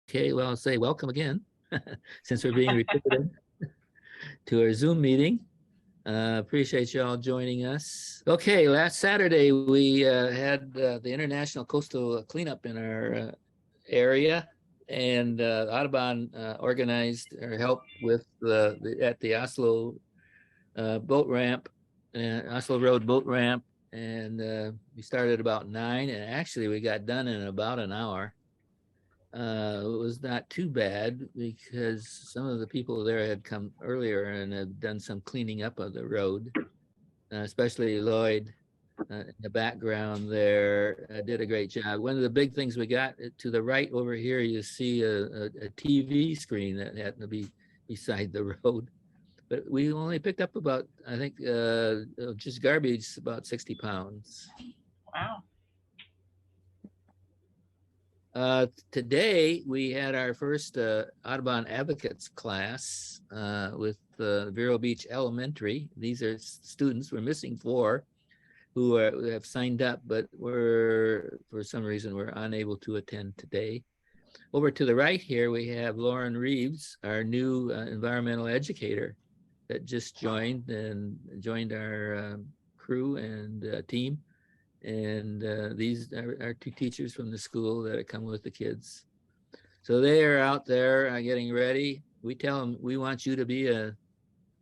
Okay, well, I'll say welcome again, since we're being recorded to our Zoom meeting. Appreciate you all joining us. Okay, last Saturday, we had the International Coastal Cleanup in our area, and Audubon organized or helped with at the Oslo boat ramp, Oslo Road boat ramp, and we started about 9, and actually we got done in about an hour. It was not too bad because some of the people there had come earlier and had done some cleaning up of the road, especially Lloyd in the background there did a great job. One of the big things we got to the right over here, you see a TV screen that happened to be beside the road. But we only picked up about, I think, just garbage, about 60 pounds. Wow. Today, we had our first Audubon Advocates class with Vero Beach Elementary. These are students, we're missing 4 who have signed up, but for some reason, we're unable to attend today. Over to the right here, we have Lauren Reeves, our new environmental educator that just joined our crew and team. And these are 2 teachers from the school that come with the kids. So they are out there getting ready. We tell them, we want you to be a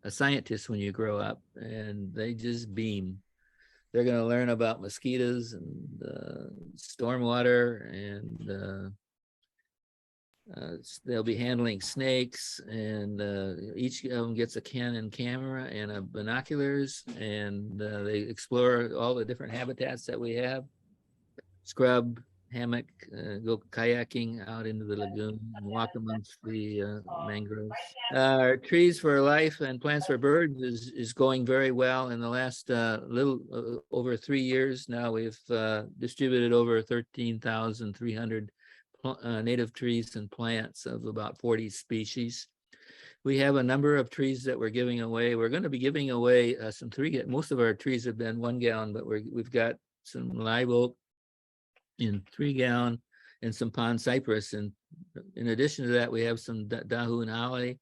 scientist when you grow up, and they just beam. They're going to learn about mosquitoes and stormwater, and they'll be handling snakes, and each of them gets a Canon camera and a binoculars, and they explore all the different habitats that we have. Scrub, hammock, go kayaking out into the lagoon and walk amongst the mangroves. Our Trees for Life and Plants for Birds is going very well. In the last over 3 years now, we've distributed over 13,300 native trees and plants of about 40 species. We have a number of trees that we're giving away. We're going to be giving away some most of our trees have been 1 gallon, but we've got some live oak in 3 gallon and some pond cypress. And in addition to that, we have some dahu and holly,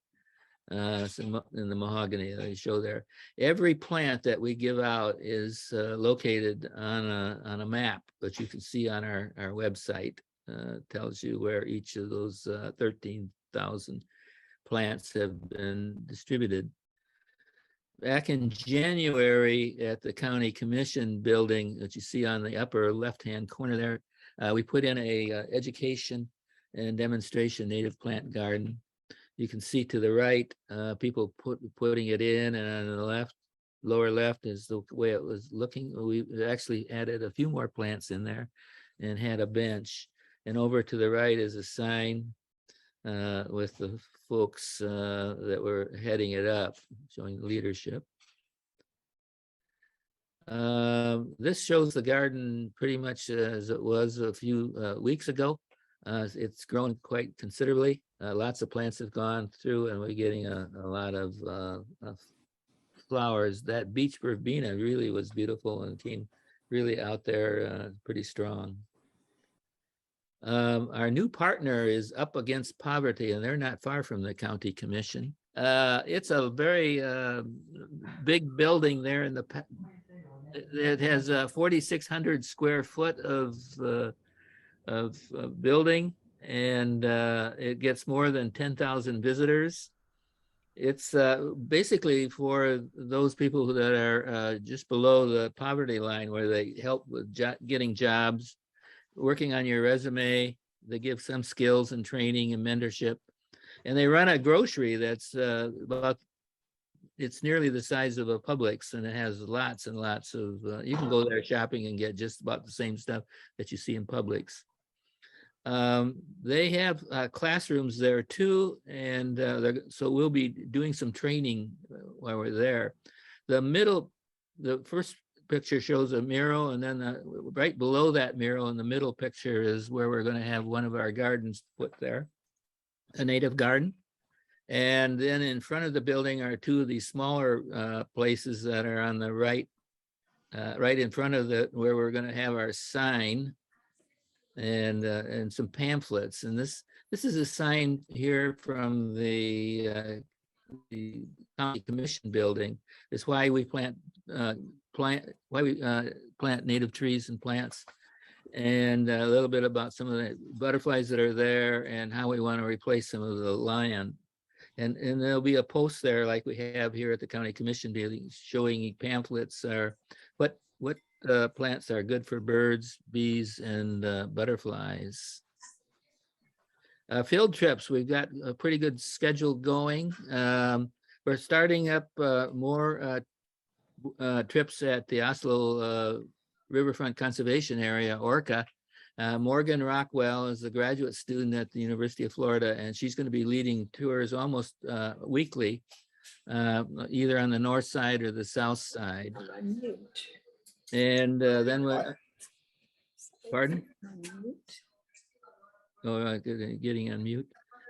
some in the mahogany that I show there. Every plant that we give out is located on a map, that you can see on our website. Tells you where each of those 13,000 plants have been distributed. Back in January at the County Commission building that you see on the upper left-hand corner there, we put in a education and demonstration native plant garden. You can see to the right, people putting it in, and on the lower left is the way it was looking. We actually added a few more plants in there and had a bench. And over to the right is a sign with the folks that were heading it up, showing leadership. This shows the garden pretty much as it was a few weeks ago. It's grown quite considerably. Lots of plants have gone through, and we're getting a lot of flowers. That beach verbena really was beautiful and came really out there pretty strong. Our new partner is Up Against Poverty, and they're not far from the County Commission. It's a very big building there in it has 4,600 square foot of building, and it gets more than 10,000 visitors. It's basically for those people that are just below the poverty line, where they help with getting jobs, working on your resume. They give some skills and training and mentorship. And they run a grocery that's it's nearly the size of a Publix, and it has lots and lots of, you can go there shopping and get just about the same stuff that you see in Publix. They have classrooms there too, and so we'll be doing some training while we're there. The first picture shows a mural, and then right below that mural in the middle picture is where we're going to have one of our gardens put there, a native garden. And then in front of the building are 2 of these smaller places that are on the right, right in front of where we're going to have our sign and some pamphlets. And this This is a sign here from the county commission building. It's why we plant native trees and plants, and a little bit about some of the butterflies that are there and how we want to replace some of the land. And there'll be a post there like we have here at the county commission building showing pamphlets are what plants are good for birds, bees, and butterflies. Field trips, we've got a pretty good schedule going. We're starting up more trips at the Oslo Riverfront Conservation Area, ORCA. Morgan Rockwell is a graduate student at the University of Florida, and she's going to be leading tours almost weekly, either on the north side or the south side. And then we're, pardon? Oh, getting on mute.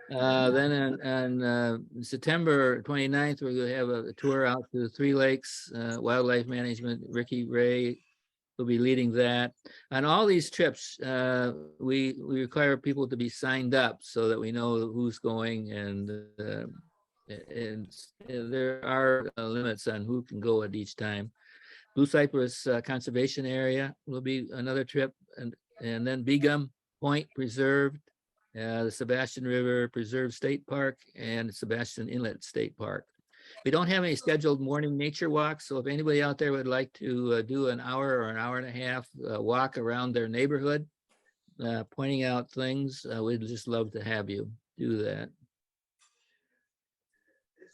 Then on September 29th, we're going to have a tour out to the Three Lakes, Wildlife Management. Ricky Ray will be leading that. On all these trips, we require people to be signed up so that we know who's going, and there are limits on who can go at each time. Blue Cypress Conservation Area will be another trip, and then Begum Point Preserved, the Sebastian River Preserve State Park, and Sebastian Inlet State Park. We don't have any scheduled morning nature walks, so if anybody out there would like to do an hour or an hour and a half walk around their neighborhood, pointing out things, we'd just love to have you do that.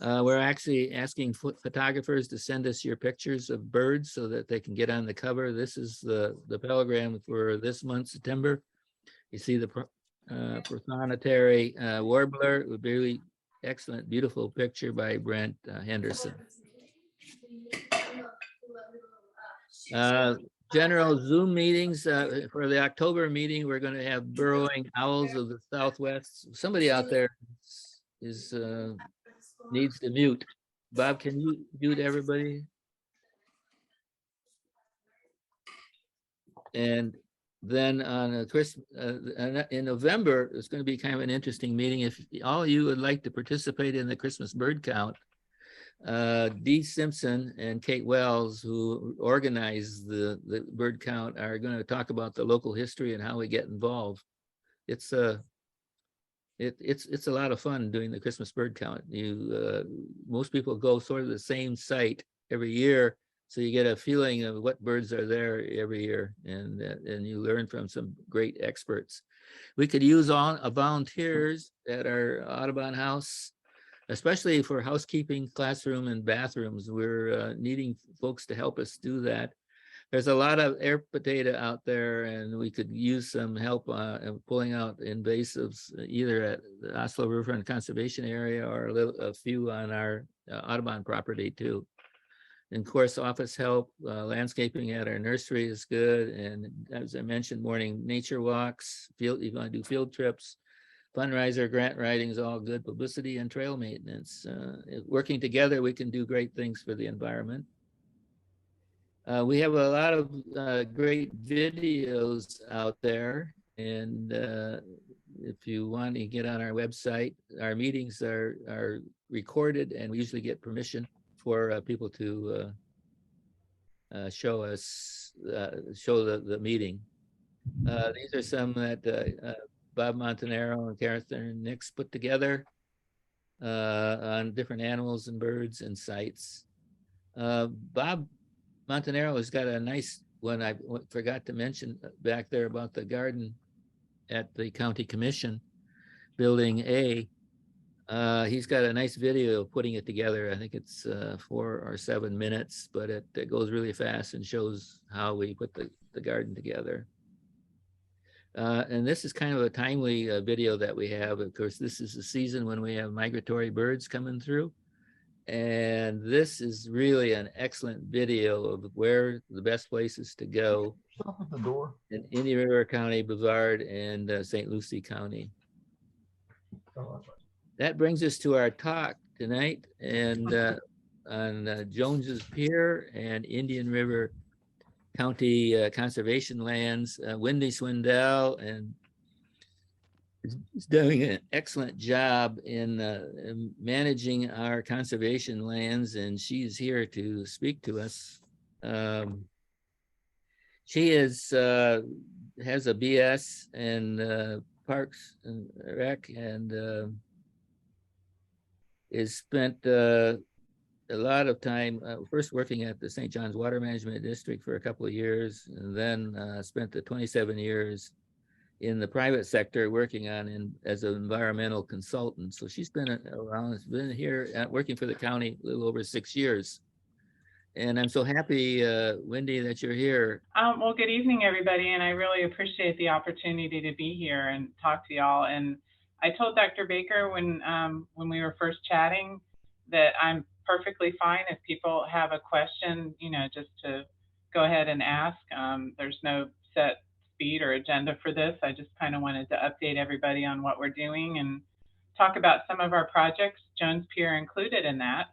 We're actually asking photographers to send us your pictures of birds so that they can get on the cover. This is the pelican for this month, September. You see the prothonotary warbler, a very excellent, beautiful picture by Brent Henderson. General Zoom meetings for the October meeting. We're going to have burrowing owls of the Southwest. Somebody out there is needs to mute. Bob, can you mute everybody? And then on Christmas, in November, it's going to be kind of an interesting meeting. If all of you would like to participate in the Christmas bird count, Dee Simpson and Kate Wells, who organize the bird count, are going to talk about the local history and how we get involved. It's a lot of fun doing the Christmas bird count. Most people go sort of the same site every year, so you get a feeling of what birds are there every year, and you learn from some great experts. We could use all volunteers at our Audubon house, especially for housekeeping, classroom, and bathrooms. We're needing folks to help us do that. There's a lot of air potato out there, and we could use some help pulling out invasives either at the Oslo Riverfront Conservation Area or a few on our Audubon property too. And of course, office help, landscaping at our nursery is good. And as I mentioned, morning nature walks, you want to do field trips, fundraiser, grant writing is all good publicity, and trail maintenance. Working together, we can do great things for the environment. We have a lot of great videos out there, and if you want to get on our website, our meetings are recorded, and we usually get permission for people to show the meeting. These are some that Bob Montanaro and Catherine Nix put together on different animals and birds and sites. Bob Montanaro has got a nice one I forgot to mention back there about the garden at the County Commission, Building A. He's got a nice video of putting it together. I think it's 4 or 7 minutes, but it goes really fast and shows how we put the garden together. And this is kind of a timely video that we have. Of course, this is the season when we have migratory birds coming through. And this is really an excellent video of where the best places to go in Indian River County, Brevard, and St. Lucie County. That brings us to our talk tonight, and on Jones's Pier and Indian River County Conservation Lands. Wendy Swindell and is doing an excellent job in managing our conservation lands, and she's here to speak to us. She has a BS in Parks and Rec, and is spent a lot of time first working at the St. John's Water Management District for a couple of years, and then spent the 27 years in the private sector working as an environmental consultant. So she's been around, been here working for the county a little over 6 years. And I'm so happy, Wendy, that you're here. Well, good evening, everybody, and I really appreciate the opportunity to be here and talk to y'all. And I told Dr. Baker when we were first chatting that I'm perfectly fine if people have a question, you know, just to go ahead and ask. There's no set speed or agenda for this. I just kind of wanted to update everybody on what we're doing and talk about some of our projects, Jones PIER included in that.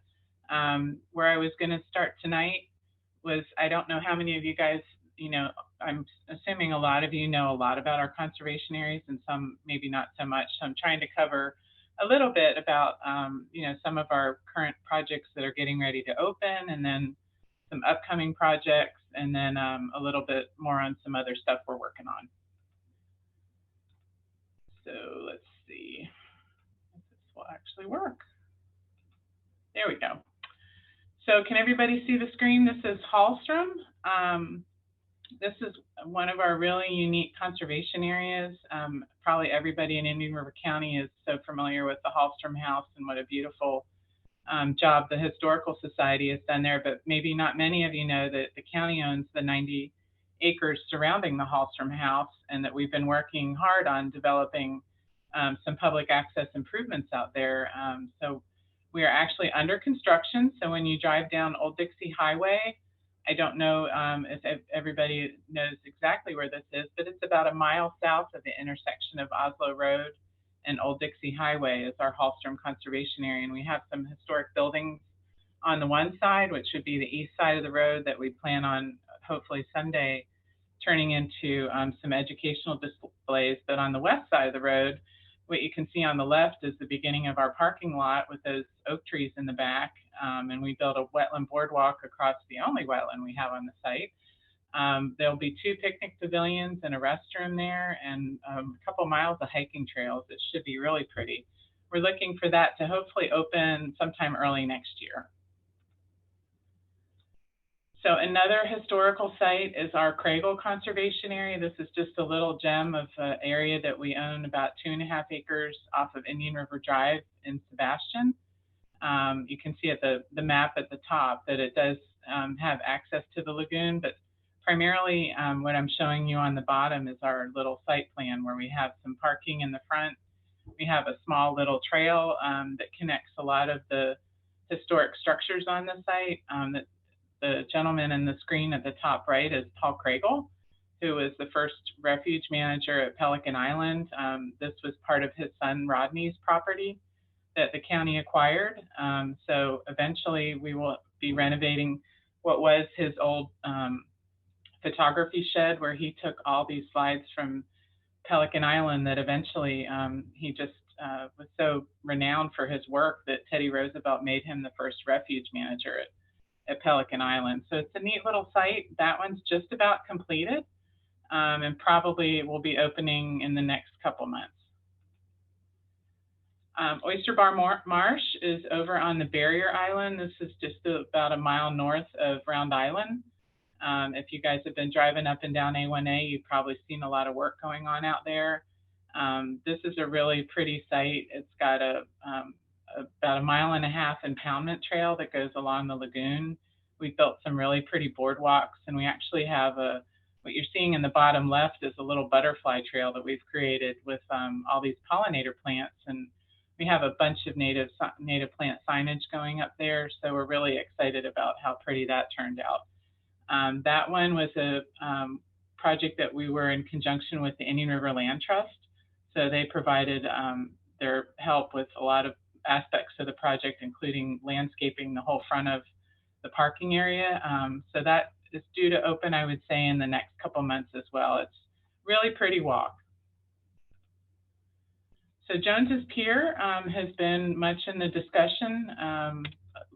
Where I was going to start tonight was, I don't know how many of you guys, you know, I'm assuming a lot of you know a lot about our conservation areas and some maybe not so much. So I'm trying to cover a little bit about, you know, some of our current projects that are getting ready to open, and then some upcoming projects, and then a little bit more on some other stuff we're working on. So let's see if this will actually work. There we go. So can everybody see the screen? This is HALLSTROM. This is one of our really unique conservation areas. Probably everybody in Indian River County is so familiar with the HALLSTROM House and what a beautiful job the Historical Society has done there, but maybe not many of you know that the county owns the 90 acres surrounding the HALLSTROM House, and that we've been working hard on developing some public access improvements out there. So we are actually under construction. So when you drive down Old Dixie Highway, I don't know if everybody knows exactly where this is, but it's about a mile south of the intersection of Oslo Road and Old Dixie Highway is our HALLSTROM conservation area. And we have some historic buildings on the one side, which would be the east side of the road, that we plan on hopefully someday turning into some educational displays. But on the west side of the road, what you can see on the left is the beginning of our parking lot with those oak trees in the back. And we built a wetland boardwalk across the only wetland we have on the site. There'll be 2 picnic pavilions and a restroom there, and a couple miles of hiking trails. It should be really pretty. We're looking for that to hopefully open sometime early next year. So another historical site is our Craigle Conservation Area. This is just a little gem of an area that we own about 2.5 acres off of Indian River Drive in Sebastian. You can see at the map at the top that it does have access to the lagoon, but primarily what I'm showing you on the bottom is our little site plan where we have some parking in the front. We have a small little trail that connects a lot of the historic structures on the site. The gentleman in the screen at the top right is Paul Craigle, who was the first refuge manager at Pelican Island. This was part of his son Rodney's property that the county acquired. So eventually we will be renovating what was his old photography shed, where he took all these slides from Pelican Island that eventually he just was so renowned for his work that Teddy Roosevelt made him the first refuge manager at Pelican Island. So it's a neat little site. That one's just about completed and probably will be opening in the next couple months. Oyster Bar Marsh is over on the Barrier Island. This is just about a mile north of Round Island. If you guys have been driving up and down A1A, you've probably seen a lot of work going on out there. This is a really pretty site. It's got about 1.5 mile impoundment trail that goes along the lagoon. We built some really pretty boardwalks, and we actually have what you're seeing in the bottom left is a little butterfly trail that we've created with all these pollinator plants, and we have a bunch of native plant signage going up there. So we're really excited about how pretty that turned out. That one was a project that we were in conjunction with the Indian River Land Trust. So they provided their help with a lot of aspects of the project, including landscaping the whole front of the parking area. So that is due to open, I would say, in the next couple months as well. It's really pretty walk. So Jones's Pier has been much in the discussion. A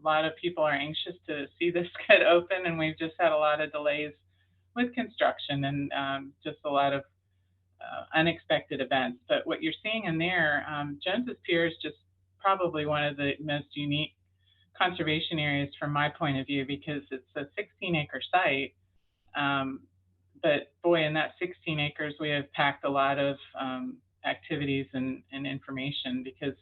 lot of people are anxious to see this get open, and we've just had a lot of delays with construction and just a lot of unexpected events. But what you're seeing in there, Jones's Pier is just probably one of the most unique conservation areas from my point of view, because it's a 16-acre site. But boy, in that 16 acres, we have packed a lot of activities and information, because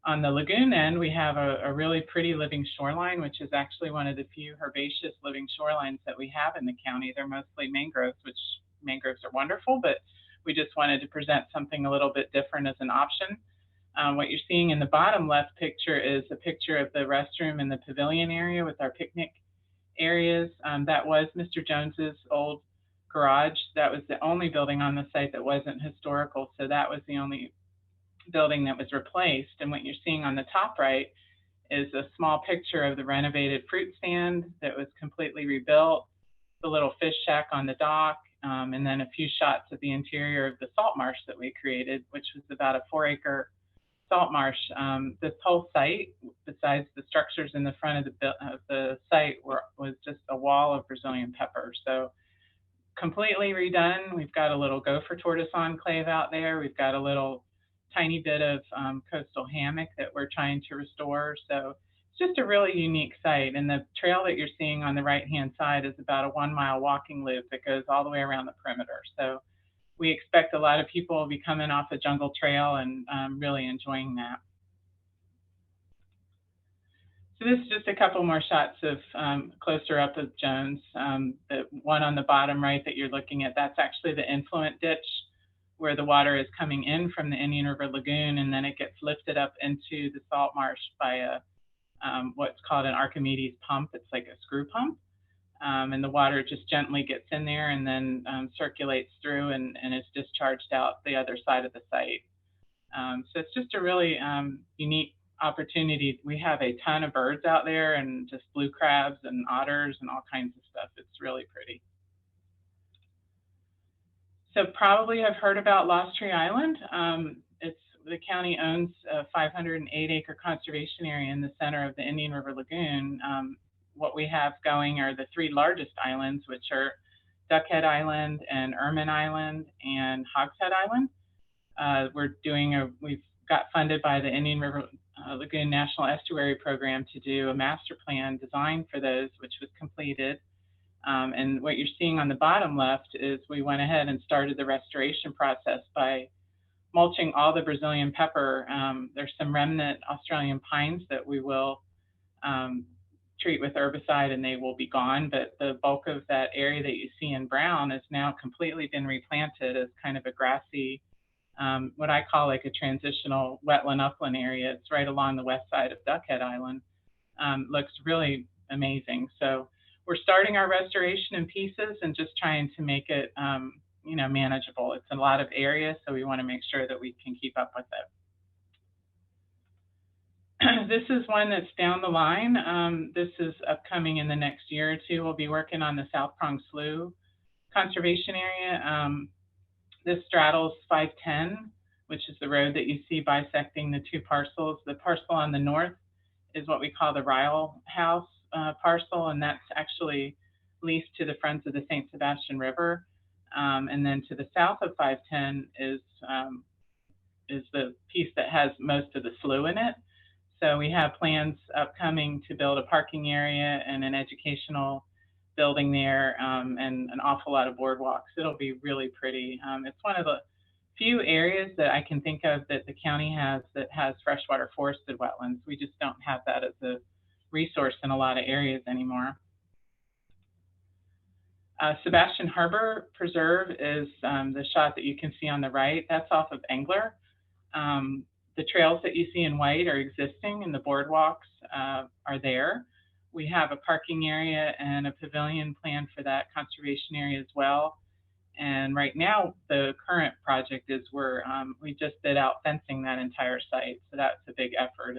on the lagoon end, we have a really pretty living shoreline, which is actually one of the few herbaceous living shorelines that we have in the county. They're mostly mangroves, which mangroves are wonderful, but we just wanted to present something a little bit different as an option. What you're seeing in the bottom left picture is a picture of the restroom in the pavilion area with our picnic areas. That was Mr. Jones's old garage. That was the only building on the site that wasn't historical, so that was the only building that was replaced. And what you're seeing on the top right is a small picture of the renovated fruit stand that was completely rebuilt, the little fish shack on the dock, and then a few shots of the interior of the salt marsh that we created, which was about a 4-acre salt marsh. This whole site, besides the structures in the front of the site, was just a wall of Brazilian pepper. So completely redone. We've got a little gopher tortoise enclave out there. We've got a little tiny bit of coastal hammock that we're trying to restore. So it's just a really unique site. And the trail that you're seeing on the right-hand side is about a 1-mile walking loop that goes all the way around the perimeter. So we expect a lot of people will be coming off the jungle trail and really enjoying that. So this is just a couple more shots of closer up of Jones. The one on the bottom right that you're looking at, that's actually the influent ditch where the water is coming in from the Indian River Lagoon, and then it gets lifted up into the salt marsh by a what's called an Archimedes pump. It's like a screw pump. And the water just gently gets in there and then circulates through and is discharged out the other side of the site. So it's just a really unique opportunity. We have a ton of birds out there and just blue crabs and otters and all kinds of stuff. It's really pretty. So probably have heard about Lost Tree Island. The county owns a 508-acre conservation area in the center of the Indian River Lagoon. What we have going are the 3 largest islands, which are Duckhead Island and Ermine Island and Hogshead Island. We've got funded by the Indian River Lagoon National Estuary Program to do a master plan design for those, which was completed. And what you're seeing on the bottom left is we went ahead and started the restoration process by mulching all the Brazilian pepper. There's some remnant Australian pines that we will treat with herbicide and they will be gone, but the bulk of that area that you see in brown has now completely been replanted as kind of a grassy, what I call like a transitional wetland upland area. It's right along the west side of Duckhead Island. Looks really amazing. So we're starting our restoration in pieces and just trying to make it manageable. It's a lot of area, so we want to make sure that we can keep up with it. This is one that's down the line. This is upcoming in the next year or two. We'll be working on the South Prong Slough conservation area. This straddles 510, which is the road that you see bisecting the 2 parcels. The parcel on the north is what we call the Ryle House parcel, and that's actually leased to the Friends of the St. Sebastian River. And then to the south of 510 is the piece that has most of the slough in it. So we have plans upcoming to build a parking area and an educational building there, and an awful lot of boardwalks. It'll be really pretty. It's one of the few areas that I can think of that the county has that has freshwater forested wetlands. We just don't have that as a resource in a lot of areas anymore. Sebastian Harbor Preserve is the shot that you can see on the right. That's off of Engler. The trails that you see in white are existing and the boardwalks are there. We have a parking area and a pavilion plan for that conservation area as well. And right now, the current project is we just bid out fencing that entire site. So that's a big effort.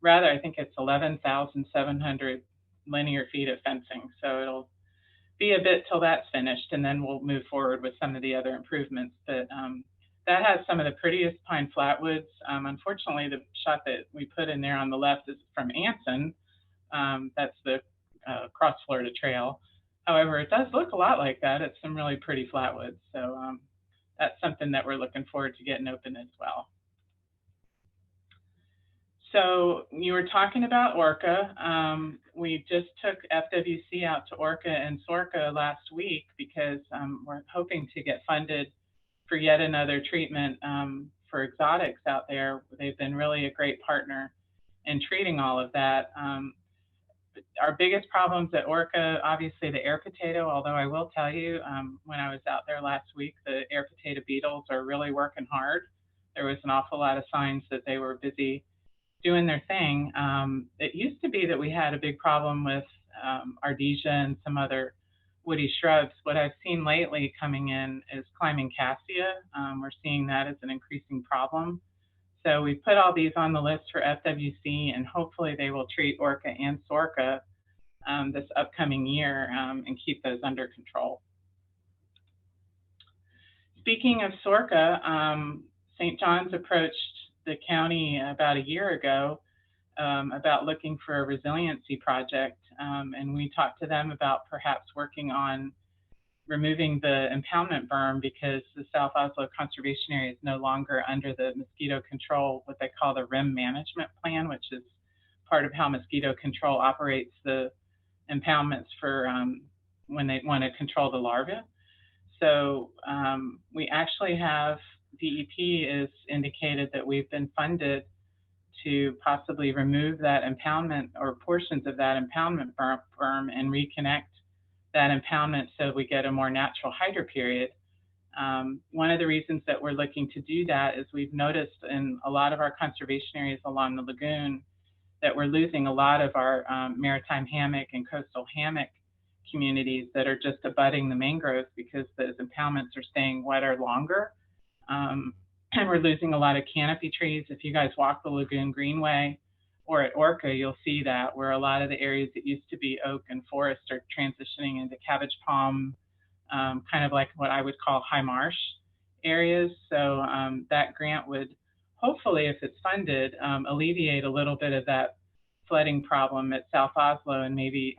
I think it's 11,700 linear feet of fencing. So it'll be a bit till that's finished, and then we'll move forward with some of the other improvements. But that has some of the prettiest pine flatwoods. Unfortunately, the shot that we put in there on the left is from Anson. That's the Cross Florida Trail. However, it does look a lot like that. It's some really pretty flatwoods. So that's something that we're looking forward to getting open as well. So you were talking about Orca. We just took FWC out to Orca and Sorca last week because we're hoping to get funded for yet another treatment for exotics out there. They've been really a great partner in treating all of that. Our biggest problems at Orca, obviously the air potato, although I will tell you, when I was out there last week, the air potato beetles are really working hard. There was an awful lot of signs that they were busy doing their thing. It used to be that we had a big problem with Ardesia and some other woody shrubs. What I've seen lately coming in is climbing cassia. We're seeing that as an increasing problem. So we put all these on the list for FWC, and hopefully they will treat Orca and Sorca this upcoming year and keep those under control. Speaking of Sorca, St. John's approached the county about a year ago about looking for a resiliency project, and we talked to them about perhaps working on removing the impoundment berm because the South Oslo Conservation Area is no longer under the mosquito control, what they call the rim management plan, which is part of how mosquito control operates the impoundments for when they want to control the larvae. So we actually have, DEP has indicated that we've been funded to possibly remove that impoundment or portions of that impoundment berm and reconnect that impoundment so we get a more natural hydro period. One of the reasons that we're looking to do that is we've noticed in a lot of our conservation areas along the lagoon that we're losing a lot of our maritime hammock and coastal hammock communities that are just abutting the mangroves because those impoundments are staying wetter longer. And we're losing a lot of canopy trees. If you guys walk the Lagoon Greenway or at Orca, you'll see that where a lot of the areas that used to be oak and forest are transitioning into cabbage palm, kind of like what I would call high marsh areas. So that grant would hopefully, if it's funded, alleviate a little bit of that flooding problem at South Oslo and maybe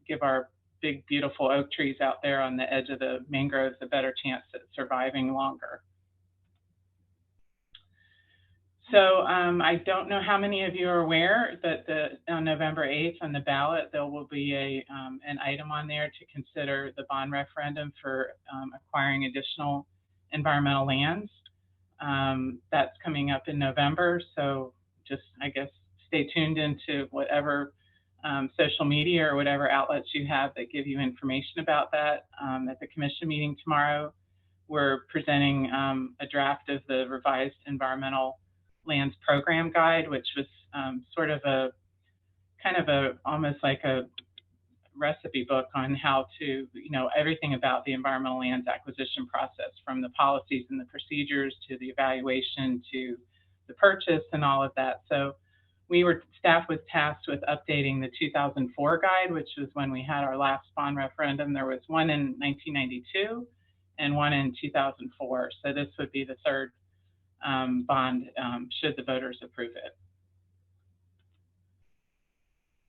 give our big, beautiful oak trees out there on the edge of the mangroves a better chance at surviving longer. So I don't know how many of you are aware that on November 8th on the ballot, there will be an item on there to consider the bond referendum for acquiring additional environmental lands. That's coming up in November. So just, I guess, stay tuned into whatever social media or whatever outlets you have that give you information about that. At the commission meeting tomorrow, we're presenting a draft of the revised environmental lands program guide, which was sort of a kind of a almost like a recipe book on how to, everything about the environmental lands acquisition process, from the policies and the procedures to the evaluation to the purchase and all of that. So staff was tasked with updating the 2004 guide, which was when we had our last bond referendum. There was one in 1992 and one in 2004. So this would be the third bond should the voters approve it.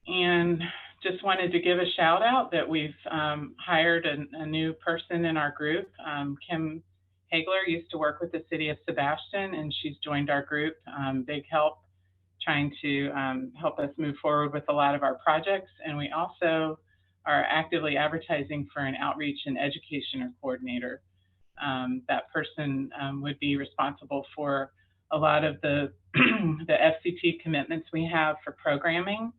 And just wanted to give a shout out that we've hired a new person in our group. Kim Hagler used to work with the city of Sebastian, and she's joined our group. Big help trying to help us move forward with a lot of our projects. And we also are actively advertising for an outreach and education coordinator. That person would be responsible for a lot of the FCT commitments we have for programming,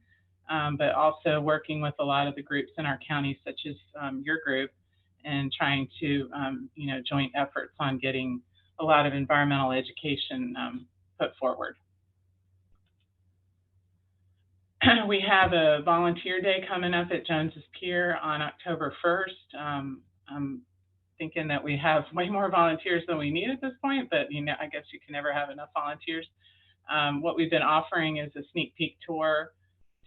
but also working with a lot of the groups in our county, such as your group, and trying to, joint efforts on getting a lot of environmental education put forward. We have a volunteer day coming up at Jones's Pier on October 1st. I'm thinking that we have way more volunteers than we need at this point, but I guess you can never have enough volunteers. What we've been offering is a sneak peek tour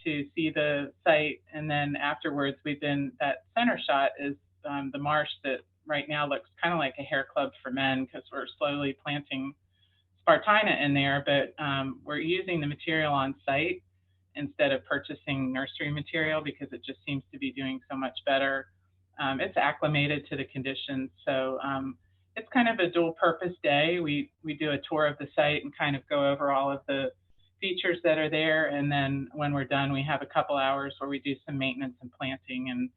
to see the site, and then afterwards that center shot is the marsh that right now looks kind of like a hair club for men because we're slowly planting Spartina in there, but we're using the material on site instead of purchasing nursery material because it just seems to be doing so much better. It's acclimated to the conditions, so it's kind of a dual purpose day. We do a tour of the site and kind of go over all of the features that are there, and then when we're done, we have a couple hours where we do some maintenance and planting and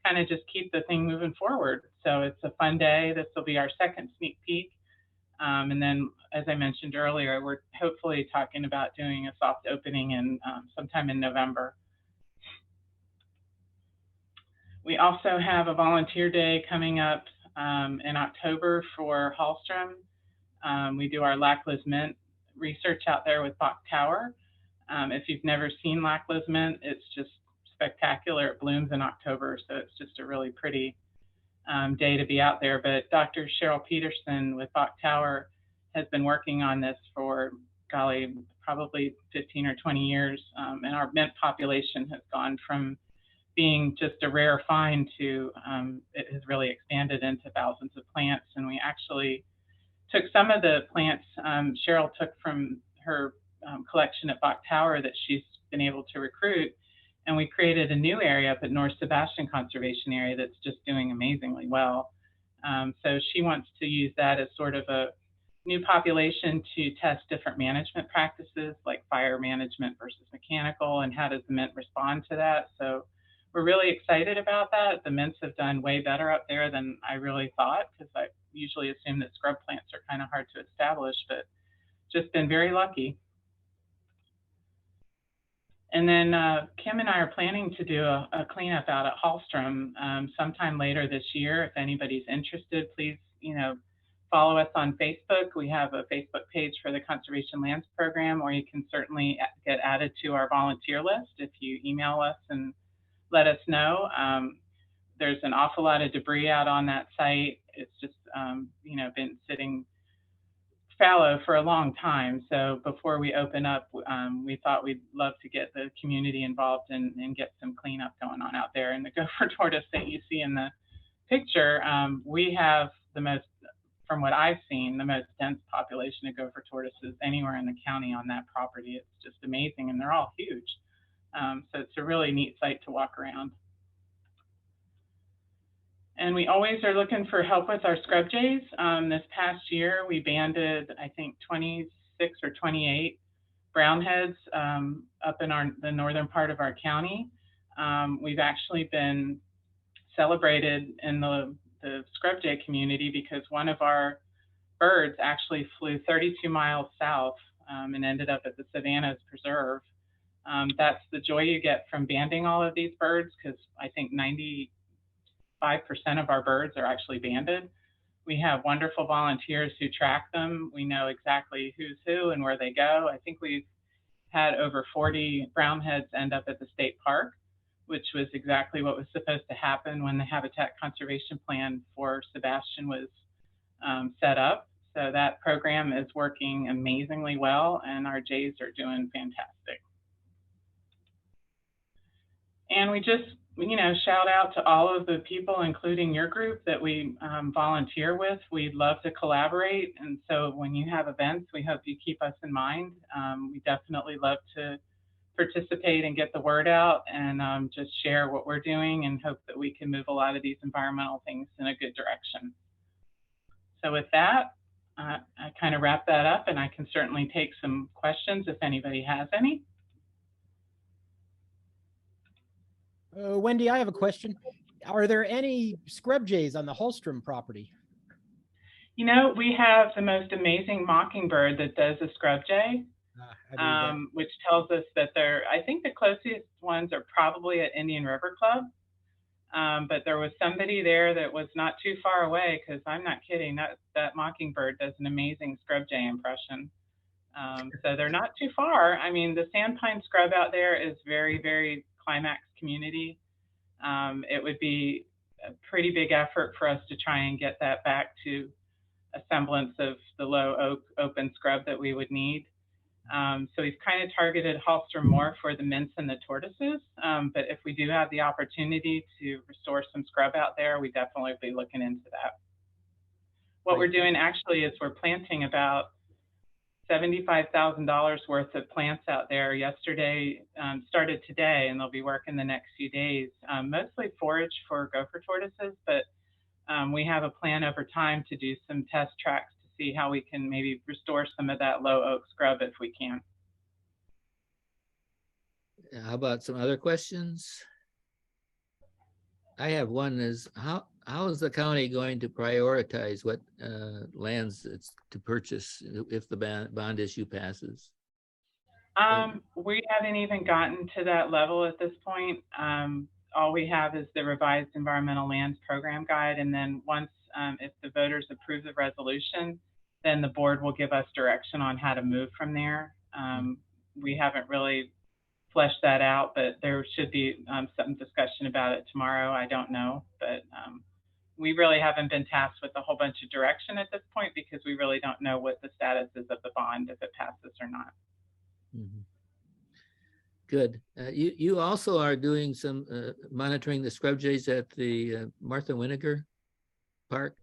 kind of just keep the thing moving forward. So it's a fun day. This will be our second sneak peek. And then, as I mentioned earlier, we're hopefully talking about doing a soft opening in sometime in November. We also have a volunteer day coming up in October for HALLSTROM. We do our LAKELA'S mint research out there with Bach Tower. If you've never seen LAKELA'S mint, it's just spectacular. It blooms in October, so it's just a really pretty day to be out there. But Dr. Cheryl Peterson with Bach Tower has been working on this for, golly, probably 15 or 20 years. And our mint population has gone from being just a rare find to it has really expanded into thousands of plants. And we actually took some of the plants Cheryl took from her collection at Bach Tower that she's been able to recruit, and we created a new area up at North Sebastian Conservation Area that's just doing amazingly well. So she wants to use that as sort of a new population to test different management practices like fire management versus mechanical, and how does the mint respond to that. So we're really excited about that. The mints have done way better up there than I really thought, because I usually assume that scrub plants are kind of hard to establish, but just been very lucky. And then Kim and I are planning to do a cleanup out at HALLSTROM sometime later this year. If anybody's interested, please, follow us on Facebook. We have a Facebook page for the Conservation Lands Program, or you can certainly get added to our volunteer list if you email us and let us know. There's an awful lot of debris out on that site. It's just, been sitting fallow for a long time. So before we open up, we thought we'd love to get the community involved and get some cleanup going on out there. And the gopher tortoise that you see in the picture, we have the most, from what I've seen, the most dense population of gopher tortoises anywhere in the county on that property. It's just amazing, and they're all huge. So it's a really neat site to walk around. And we always are looking for help with our scrub jays. This past year, we banded, I think, 26 or 28 brownheads up in the northern part of our county. We've actually been celebrated in the scrub jay community because one of our birds actually flew 32 miles south and ended up at the Savannah's Preserve. That's the joy you get from banding all of these birds, because I think 95% of our birds are actually banded. We have wonderful volunteers who track them. We know exactly who's who and where they go. I think we've had over 40 brownheads end up at the state park, which was exactly what was supposed to happen when the Habitat Conservation Plan for Sebastian was set up. So that program is working amazingly well, and our jays are doing fantastic. And we just, shout out to all of the people, including your group, that we volunteer with. We'd love to collaborate. And so when you have events, we hope you keep us in mind. We definitely love to participate and get the word out and just share what we're doing, and hope that we can move a lot of these environmental things in a good direction. So with that, I kind of wrap that up, and I can certainly take some questions if anybody has any. Wendy, I have a question. Are there any scrub jays on the HALLSTROM property? We have the most amazing mockingbird that does a scrub jay, which tells us that I think the closest ones are probably at Indian River Club. But there was somebody there that was not too far away, because I'm not kidding, that mockingbird does an amazing scrub jay impression. So they're not too far. I mean, the sandpine scrub out there is very, very climax community. It would be a pretty big effort for us to try and get that back to a semblance of the low oak open scrub that we would need. So we've kind of targeted HALLSTROM more for the mints and the tortoises. But if we do have the opportunity to restore some scrub out there, we definitely be looking into that. What we're doing actually is we're planting about $75,000 worth of plants out there yesterday, started today, and they'll be working the next few days, mostly forage for gopher tortoises, but we have a plan over time to do some test tracks to see how we can maybe restore some of that low oak scrub if we can. How about some other questions? I have one is how is the county going to prioritize what lands it's to purchase if the bond issue passes? We haven't even gotten to that level at this point. All we have is the revised environmental lands program guide. And then once, if the voters approve the resolution, then the board will give us direction on how to move from there. We haven't really fleshed that out, but there should be some discussion about it tomorrow. I don't know, but we really haven't been tasked with a whole bunch of direction at this point because we really don't know what the status is of the bond, if it passes or not. Mm-hmm. Good. You also are doing some monitoring the scrub jays at the Martha Winiger Park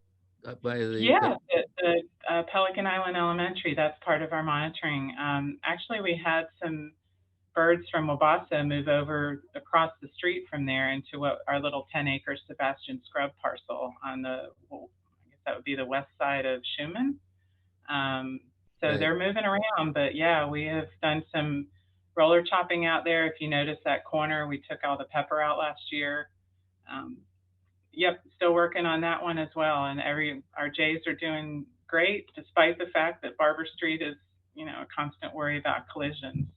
up by the... Yeah, the Pelican Island Elementary, that's part of our monitoring. Actually, we had some birds from Wabasa move over across the street from there into what our little 10-acre Sebastian scrub parcel on the, well, I guess that would be the west side of Schumann. So Right. They're moving around, but yeah, we have done some roller chopping out there. If you notice that corner, we took all the pepper out last year. Yep, still working on that one as well. And our jays are doing great, despite the fact that Barber Street is, you know, a constant worry about collisions.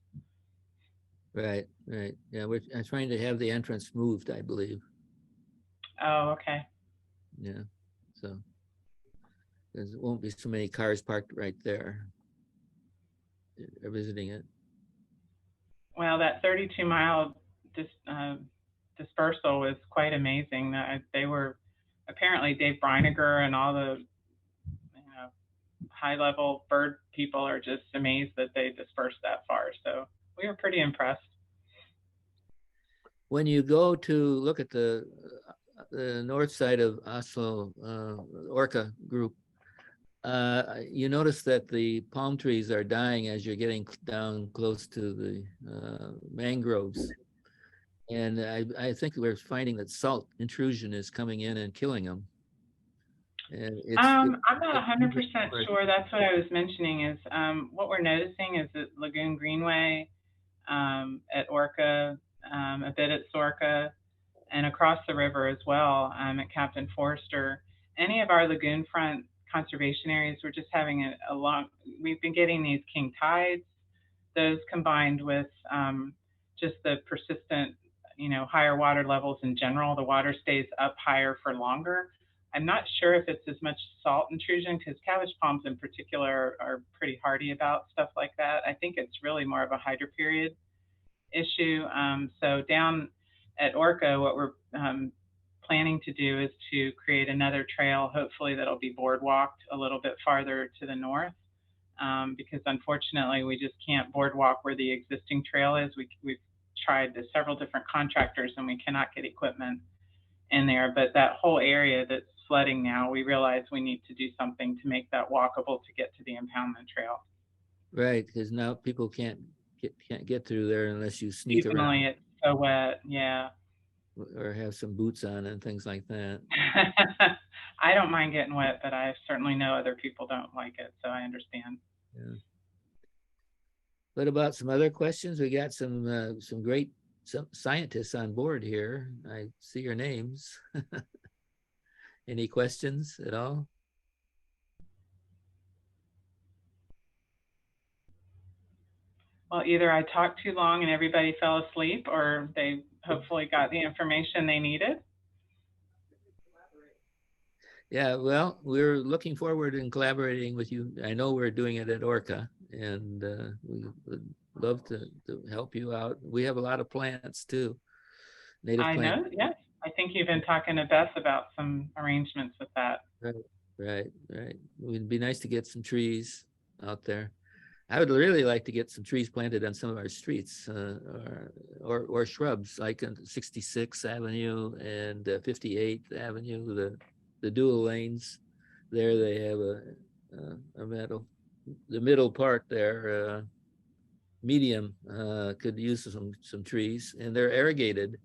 Right, right. Yeah, I'm trying to have the entrance moved, I believe. Oh, okay. Yeah, so there won't be so many cars parked right there visiting it. Well, that 32-mile dispersal was quite amazing. They were apparently Dave Breiniger and all the high-level bird people are just amazed that they dispersed that far. So we were pretty impressed. When you go to look at the north side of Oslo, Orca group, you notice that the palm trees are dying as you're getting down close to the mangroves. And I think we're finding that salt intrusion is coming in and killing them. And I'm not 100% sure. That's what I was mentioning is what we're noticing is that Lagoon Greenway at Orca, a bit at Sorca, and across the river as well at Captain Forrester. Any of our lagoon front conservation areas, we're just having we've been getting these king tides. Those combined with just the persistent, higher water levels in general, the water stays up higher for longer. I'm not sure if it's as much salt intrusion because cabbage palms in particular are pretty hardy about stuff like that. I think it's really more of a hydroperiod issue. So down at Orca, what we're planning to do is to create another trail, hopefully that'll be boardwalked a little bit farther to the north, because unfortunately we just can't boardwalk where the existing trail is. We've tried several different contractors and we cannot get equipment in there, but that whole area that's flooding now, we realize we need to do something to make that walkable to get to the impoundment trail. Right, because now people can't get through there unless you sneak Seasonally, around. it's so wet, yeah. Or have some boots on and things like that. I don't mind getting wet, but I certainly know other people don't like it, so I understand. Yeah. What about some other questions? We got some great scientists on board here. I see your names. Any questions at all? Well, either I talked too long and everybody fell asleep, or they hopefully got the information they needed. Yeah, well, we're looking forward in collaborating with you. I know we're doing it at Orca, and we would love to help you out. We have a lot of plants too. Native plants. I know, yes. I think you've been talking to Beth about some arrangements with that. Right. It would be nice to get some trees out there. I would really like to get some trees planted on some of our streets, or shrubs like on 66th Avenue and 58th Avenue, the dual lanes. There they have a the middle part there, medium, could use some trees, and they're irrigated.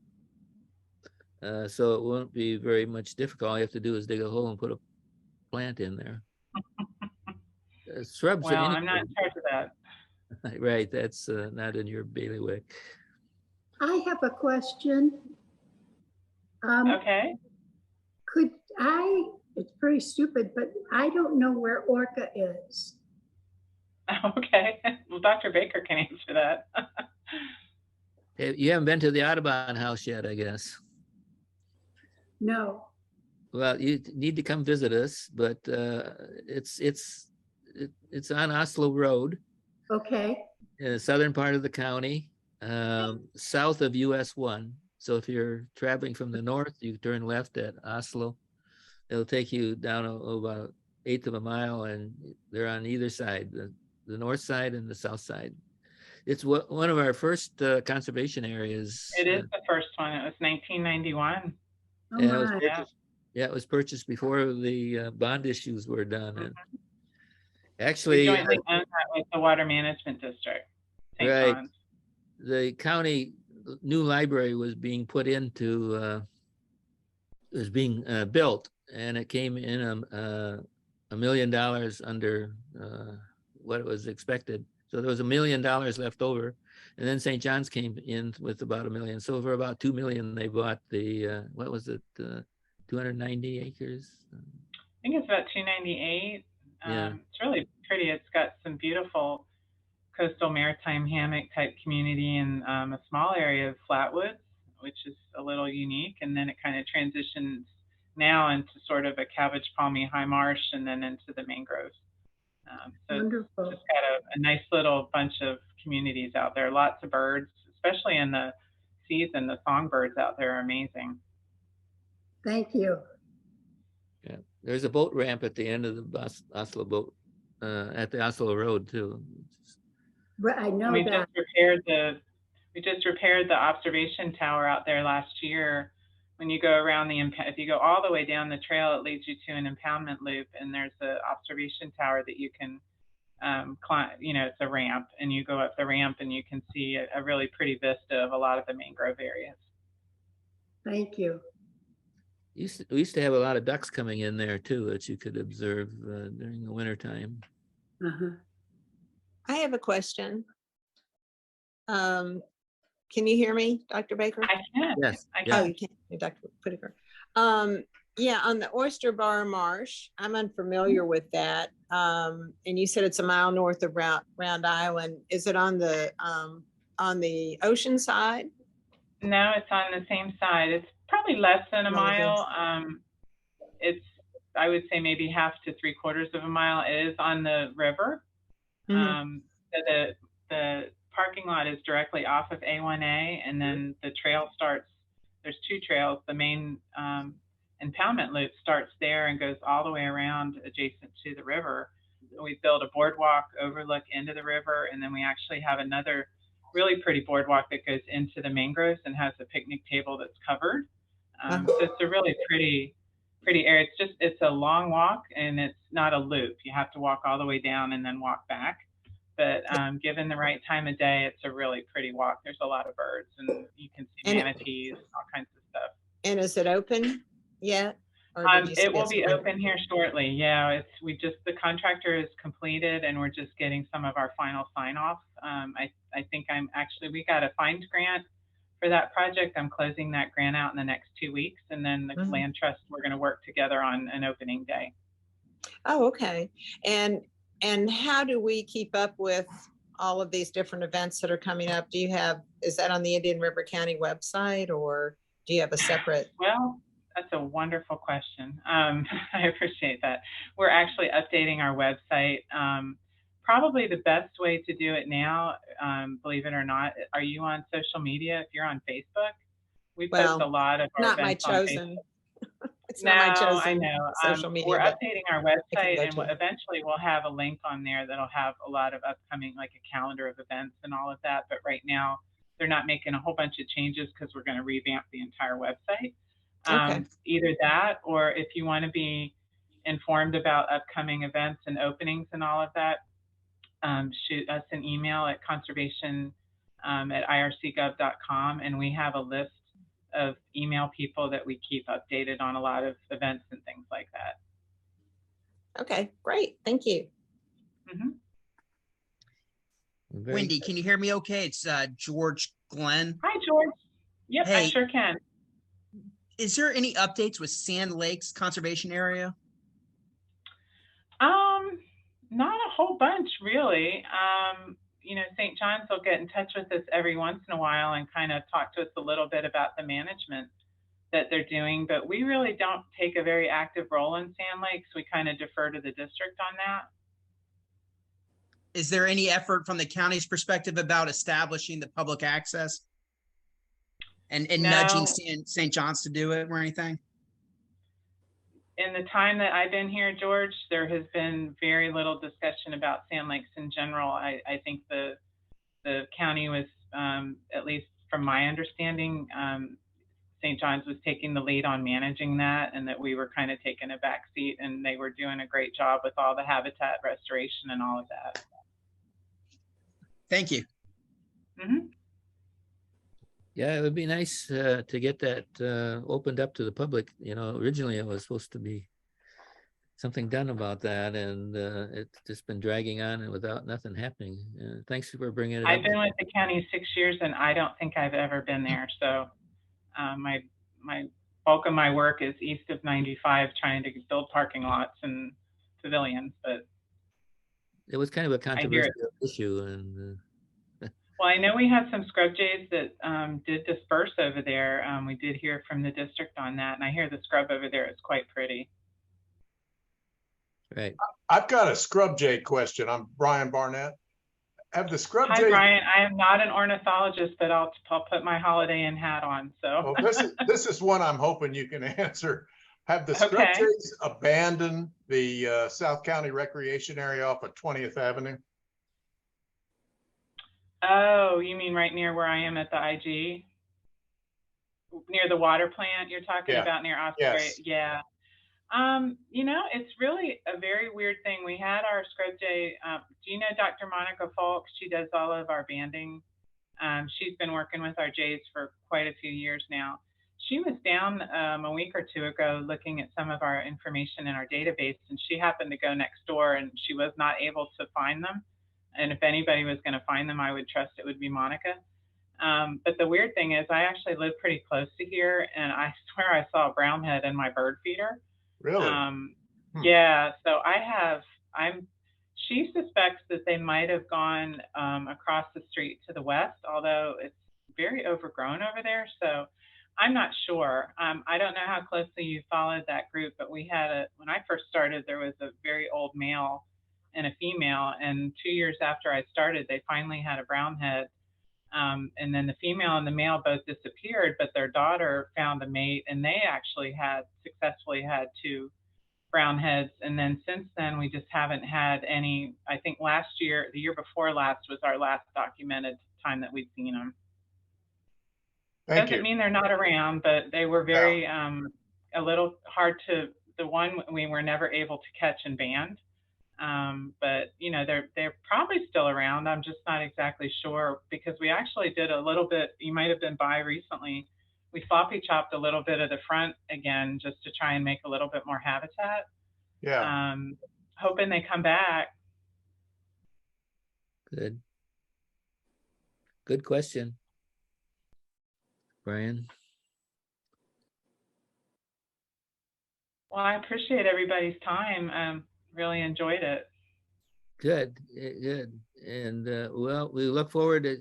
So it won't be very much difficult. All you have to do is dig a hole and put a plant in there. Shrubs. Well, I'm not in charge of that. Right, that's not in your bailiwick. I have a question. Okay. It's pretty stupid, but I don't know where Orca is. Okay. Well, Dr. Baker can answer that. You haven't been to the Audubon house yet, I guess. No. Well, you need to come visit us, but it's on Oslo Road. Okay. In the southern part of the county, south of US 1. So if you're traveling from the north, you turn left at Oslo. It'll take you down about 1/8 of a mile, and they're on either side, the north side and the south side. It's one of our first conservation areas. It is the first one. It was 1991. Oh, And it was my. purchased, yeah, it was purchased before the bond issues were done. And actually, We jointly own that with the Water Management District. St. Right. John's. the county new library was being put into, was being built, and it came in $1 million under what it was expected. So there was $1 million left over, and then St. John's came in with about $1 million. So for about $2 million, they bought the what was it, 290 acres? I think it's about 298. Yeah. It's really pretty. It's got some beautiful coastal maritime hammock type community and a small area of flatwoods, which is a little unique. And then it kind of transitions now into sort of a cabbage palmy high marsh and then into the mangroves. So Wonderful. it's just got a nice little bunch of communities out there, lots of birds, especially in the season. The songbirds out there are amazing. Thank you. Yeah, there's a boat ramp at the end of the Oslo boat, at the Oslo Road too. But I know We that. just repaired the observation tower out there last year. When you go around if you go all the way down the trail, it leads you to an impoundment loop, and there's an observation tower that you can climb. You know, it's a ramp, and you go up the ramp, and you can see a really pretty vista of a lot of the mangrove areas. Thank you. We used to have a lot of ducks coming in there too that you could observe during the winter time. Uh-huh. I have a question. Can you hear me, Dr. Baker? I can. Yes. I yeah. Oh, you can, Dr. Whitaker. Yeah, on the Oyster Bar Marsh, I'm unfamiliar with that. And you said it's a mile north of Round Island. Is it on the ocean side? No, it's on the same side. It's probably less than a Oh, it is. mile. It's, I would say, maybe 1/2 to 3/4 of a mile. It is on the river. Mhm. So the parking lot is directly off of A1A, and then the trail starts. There's 2 trails. The main impoundment loop starts there and goes all the way around adjacent to the river. We built a boardwalk overlook into the river, and then we actually have another really pretty boardwalk that goes into the mangroves and has a picnic table that's covered. So it's a really pretty area. It's a long walk, and it's not a loop. You have to walk all the way down and then walk back. But given the right time of day, it's a really pretty walk. There's a lot of birds, and you can see And manatees, all kinds of stuff. And is it open yet? Or did you say It will it's be spring? open here shortly. Yeah, the contractor is completed, and we're just getting some of our final sign off. I think we got a FIND grant for that project. I'm closing that grant out in the next 2 weeks, and then the land trust, we're going to work together on an opening day. Oh, okay. And how do we keep up with all of these different events that are coming up? Is that on the Indian River County website, or do you have a separate? Well, that's a wonderful question. I appreciate that. We're actually updating our website. Probably the best way to do it now, believe it or not, are you on social media? If you're on Facebook, we post a lot of our Not my events on chosen. It's No, not my I chosen know. social media, We're but updating our I can website, go and to it. eventually we'll have a link on there that'll have a lot of upcoming, like a calendar of events and all of that. But right now, they're not making a whole bunch of changes because we're going to revamp the entire website. Okay. Either that, or if you want to be informed about upcoming events and openings and all of that, shoot us an email at conservation@ircgov.com, and we have a list of email people that we keep updated on a lot of events and things like that. Okay, great. Thank you. Mhm. Very Wendy, good. can you hear me okay? It's George Glenn. Hi, George. Yep, I Hey. sure can. Is there any updates with Sand Lakes Conservation Area? Not a whole bunch really. You know, St. John's will get in touch with us every once in a while and kind of talk to us a little bit about the management that they're doing, but we really don't take a very active role in Sand Lakes. We kind of defer to the district on that. Is there any effort from the county's perspective about establishing the public access and No. nudging St. John's to do it or anything? In the time that I've been here, George, there has been very little discussion about Sand Lakes in general. I think the county was, at least from my understanding, St. John's was taking the lead on managing that, and that we were kind of taking a back seat, and they were doing a great job with all the habitat restoration and all of that. Thank you. Mm-hmm. Yeah, it would be nice to get that opened up to the public. You know, originally it was supposed to be something done about that, and it's just been dragging on and without nothing happening. Thanks for bringing it up. I've been with the county 6 years, and I don't think I've ever been there. So my bulk of my work is east of 95, trying to build parking lots and pavilions. But It was kind of a hear it. controversial issue, and well, I know we had some scrub jays that did disperse over there. We did hear from the district on that, and I hear the scrub over there is quite pretty. right. I've got a scrub jay question. I'm Brian Barnett. Have the scrub Hi, jays? Brian. I am not an ornithologist, but I'll put my Holiday Inn hat on. So Well, this is one I'm hoping you can answer. Have the scrub Okay. jays abandoned the South County Recreation Area off of 20th Avenue? oh, you mean right near where I am at the IG? Near the water plant you're talking Yeah. about, near Osprey? Yes. Yeah. You know, it's really a very weird thing. We had our scrub jay. Do you know Dr. Monica Falk? She does all of our banding. She's been working with our jays for quite a few years now. She was down a week or two ago looking at some of our information in our database, and she happened to go next door, and she was not able to find them. And if anybody was going to find them, I would trust it would be Monica. But the weird thing is I actually live pretty close to here, and I swear I saw a brownhead in my bird feeder. Really? Yeah, so she suspects that they might have gone across the street to the west, although it's very overgrown over there. So I'm not sure. I don't know how closely you followed that group, but we had when I first started, there was a very old male and a female, and 2 years after I started, they finally had a brownhead. And then the female and the male both disappeared, but their daughter found a mate, and they actually successfully had 2 brown heads. And then since then, we just haven't had any. I think the year before last was our last documented time that we'd seen them. Thank Doesn't you. mean they're not around, but they were very, a little hard the one we were never able to catch and band. But you know, they're probably still around. I'm just not exactly sure, because we actually did a little bit, you might have been by recently, we floppy chopped a little bit of the front again, just to try and make a little bit more habitat. Yeah. Hoping they come back. Good. Good question, Brian. Well, I appreciate everybody's time. Really enjoyed it. Good, good. And well, we look forward to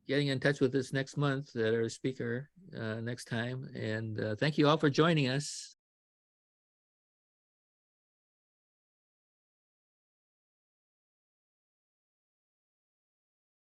getting in touch with us next month at our speaker next time. And thank you all for joining us.